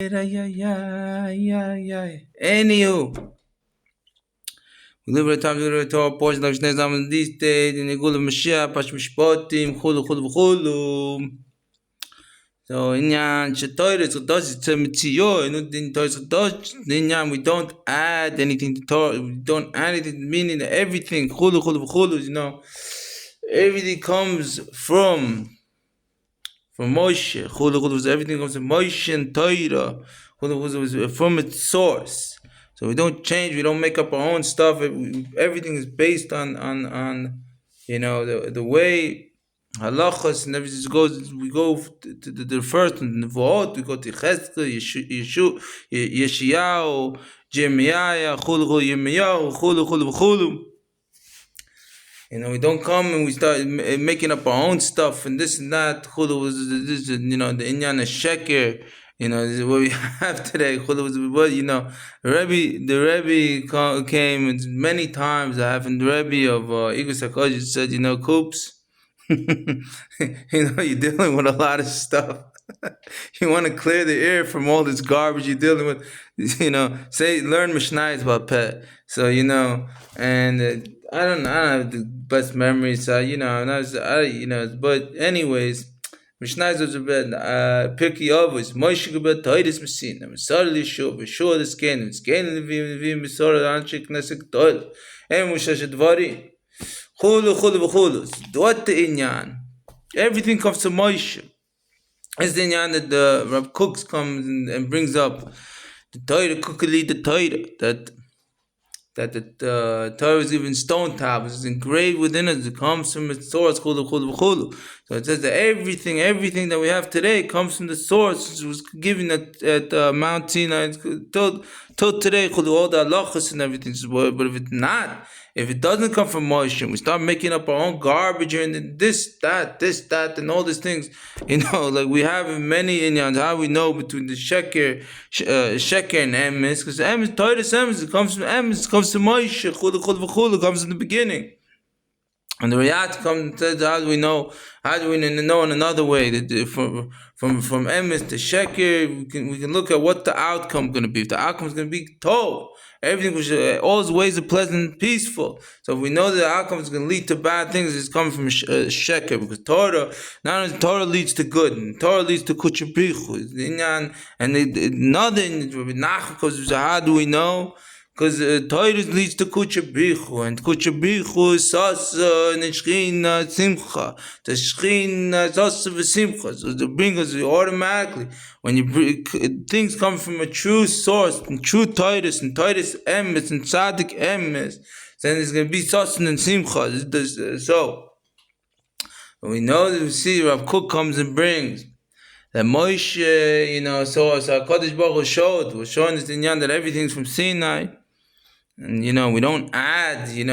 Anywho, we live at a time to the Torah portion of Shnei Zaman these days in the Gula Mashiach, Pash Mishpatim, Chulu Chulu Chulu. So inyan shetoyres kadosh tzemtziyo, and in toyres kadosh inyan we don't add anything to Torah, we don't add anything, meaning that everything chulu chulu chulu, everything comes from Moshe. Chulu chulu, everything comes from Moshe and Torah. Chulu chulu is from its source. So we don't change, we don't make up our own stuff. Everything is based on the way halachas and everything goes. We go to the first and the Nevuot, we go to Cheskel, Yeshayahu, Jeremiah, Chulu Yirmiyahu, Chulu. We don't come and we start making up our own stuff and this and that. Chulu was this, the inyan of sheker. This is what we have today. The Rebbe came many times. I have in the Rebbe of Igor Sarkozy said, Coops, you're dealing with a lot of stuff. You want to clear the air from all this garbage you're dealing with. Learn Mishnayos about pet. So and I don't have the best memories. So but anyways. Mishnayos was a bit Pirkei Avos. Moshe gebet Toides Messina. Misar Lishuv. Yeshua this Canaan. It's Canaan Levim Misar Anshik Knesset Toil. And Moshe Shadvari. Chulu. What the inyan? Everything comes to Moshe. It's the inyan that the Rab Cooks comes and brings up. The Torah, Kukali, the Torah, that the Torah is given stone tablets, it's engraved within us, it comes from its source, chulu. So it says that everything that we have today comes from the source. It was given at Mount Sinai till today, chulu, all the halachas and everything. But if it doesn't come from Moshe, we start making up our own garbage and this, that, and all these things. Like we have in many inyans. How we know between the sheker and emes? Because emes, Toides emes, it comes from emes, it comes from Moshe. Chulu, comes in the beginning. And the Riyat comes and says, how do we know? How do we know in another way that from emes to sheker, we can look at what the outcome is going to be. If the outcome is going to be told. Everything which all ways are pleasant and peaceful. So if we know that the outcome is going to lead to bad things, it's coming from sheker, because Torah, not only Torah leads to good, and Torah leads to kuchabrichu, and nothing. Because how do we know? Because Torah leads to kuchabrichu, and kuchabrichu is sasa and shchina simcha. The shchina sasa v'simcha. So they bring us automatically. When things come from a true source, and true Toides, and Toides emes, and tzaddik emes, then it's going to be sasa and simcha. So we know that we see Rav Kook comes and brings that Moshe, so HaKadosh Baruch Hu was showing this inyan that everything's from Sinai. And we don't add, we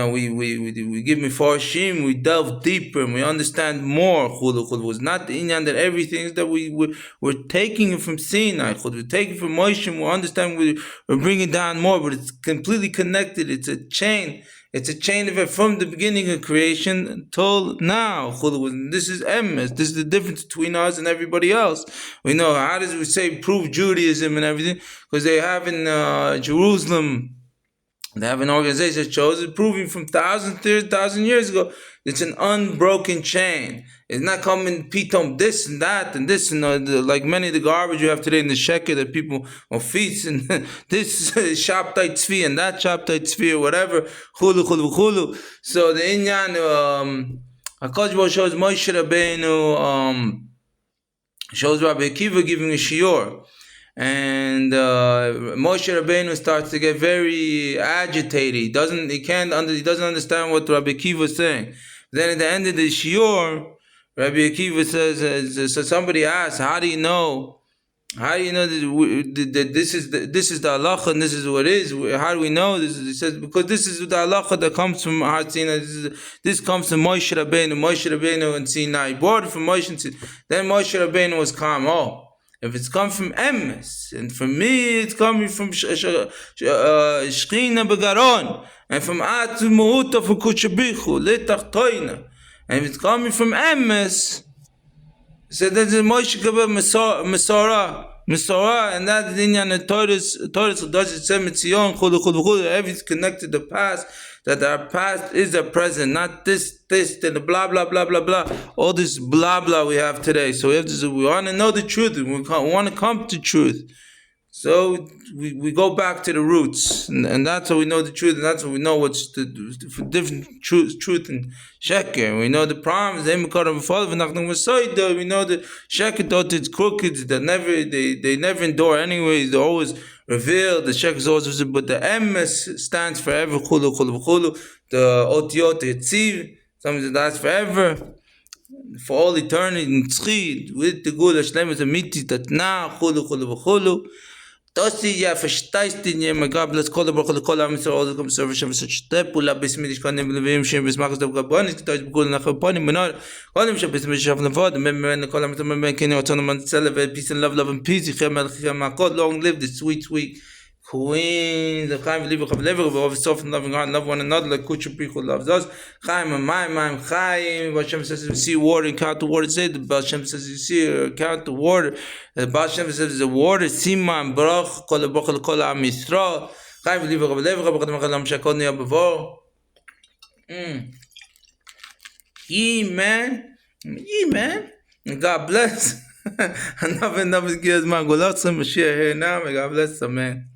give mefarshim, we delve deeper and we understand more. Chulu was not the inyan that everything is that we're taking it from Sinai. We're taking it from Moshe, we understand we're bringing down more, but it's completely connected. It's a chain. It's a chain of it from the beginning of creation until now. This is emes. This is the difference between us and everybody else. We know, how does we say prove Judaism and everything? Because they have in Jerusalem, they have an organization that shows it, proving from 1,000 years ago. It's an unbroken chain. It's not coming pitom this and that and this and like many of the garbage you have today in the sheker that people on feast and this shabtai tzvi and that shabtai tzvi or whatever. Chulu. So the inyan HaKadosh Baruch Hu shows Moshe Rabbeinu shows Rabbi Akiva giving a shiur. And Moshe Rabbeinu starts to get very agitated. He doesn't understand what Rabbi Akiva is saying. Then at the end of the shiur, Rabbi Akiva says, so somebody asks, how do you know that this is the halacha and this is what it is? How do we know this? He says, because this is the halacha that comes from Har Sinai. This comes from Moshe Rabbeinu and Sinai. He brought it from Moshe and Sinai. Then Moshe Rabbeinu was calm. If it's come from emes, and for me it's coming from shchina begaron, and from atu muhuta for kuchabichu letach toina, and if it's coming from emes, so then the Moshe Gabel Masara Misorah, and that in the Torah does it say Mitzion, Chulu Chulu Chulu, everything's connected to the past, that our past is the present, not this, and the blah blah blah blah blah. All this blah blah we have today. So we want to know the truth, and we want to come to truth. So we go back to the roots, and that's how we know the truth, and that's how we know what's the different truth and sheker. We know the problems. We know the sheker thought it's crooked. They never endure anyways. They always reveal. The sheker is always visible, but the emes stands forever. Chulu chulu chulu. The otiot etziv, something that's forever, for all eternity, in tzchid, with the gula shlemus amiti that now chulu chulu chulu. Tosi ja versteist die nie mehr gab das kolle woche kolle am so all come service such step ula bismillah kann nem levim shem bismach das gabon ist das bgol nach pani menor kolle shem bismillah shaf navad men kolle men ken otono man celebrate peace and love and peace khama god long live the sweet Queen, the Chaim believe we have soft loving heart, love one another like Kuchu people loves us. Chaim and my Chaim. Hashem says you see water and count the water. Say the Hashem says you see count the water. The Hashem says the water. Sima and Baruch Kol Baruch Kol Am Yisrael. Chaim believe we B'Chadam Chalam Shakol Nia B'Vor. Man. God bless. Enough gives my Golotza Mashiach here now. May God bless the man.